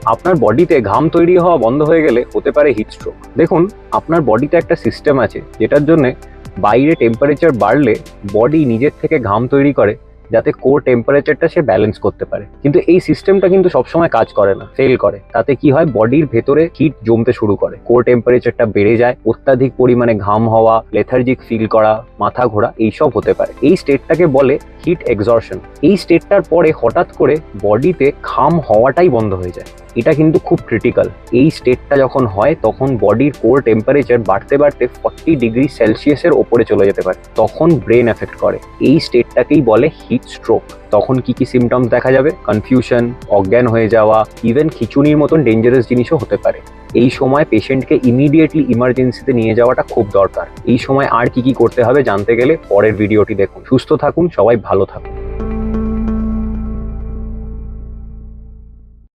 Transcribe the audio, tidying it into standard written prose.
আপনার বডিতে ঘাম তৈরি হওয়া বন্ধ হয়ে গেলে হতে পারে হিট স্ট্রোক। দেখুন, আপনার বডিতে একটা সিস্টেম আছে যেটার জন্য বাইরে টেম্পারেচার বাড়লে বডি নিজের থেকে ঘাম তৈরি করে যাতে কোর টেম্পারেচারটা সে ব্যালেন্স করতে পারে। কিন্তু এই সিস্টেমটা কিন্তু সবসময় কাজ করে না, ফেল করে। তাতে কি হয়, বডির ভেতরে হিট জমতে শুরু করে, কোর টেম্পারেচারটা বেড়ে যায়, অত্যাধিক পরিমাণে ঘাম হওয়া, লেথার্জিক ফিল করা, মাথা ঘোরা এইসব হতে পারে। এই স্টেটটাকে বলে হিট এক্সজর্শন। এই স্টেটটার পরে হঠাৎ করে বডিতে ঘাম হওয়াটাই বন্ধ হয়ে যায়। এটা কিন্তু খুব ক্রিটিক্যাল। এই স্টেটটা যখন হয় তখন বডির কোর টেম্পারেচার বাড়তে বাড়তে 40°C ওপরে চলে যেতে পারে। তখন ব্রেন এফেক্ট করে। এই স্টেটটাকেই বলে হিট স্ট্রোক। তখন কি কি সিমটমস দেখা যাবে? কনফিউশন, অজ্ঞান হয়ে যাওয়া, ইভেন খিঁচুনির মতন ডেঞ্জারাস জিনিসও হতে পারে। এই সময় পেশেন্টকে ইমিডিয়েটলি ইমার্জেন্সিতে নিয়ে যাওয়াটা খুব দরকার। এই সময় আর কি কি করতে হবে জানতে গেলে পরের ভিডিওটি দেখুন। সুস্থ থাকুন, সবাই ভালো থাকুন।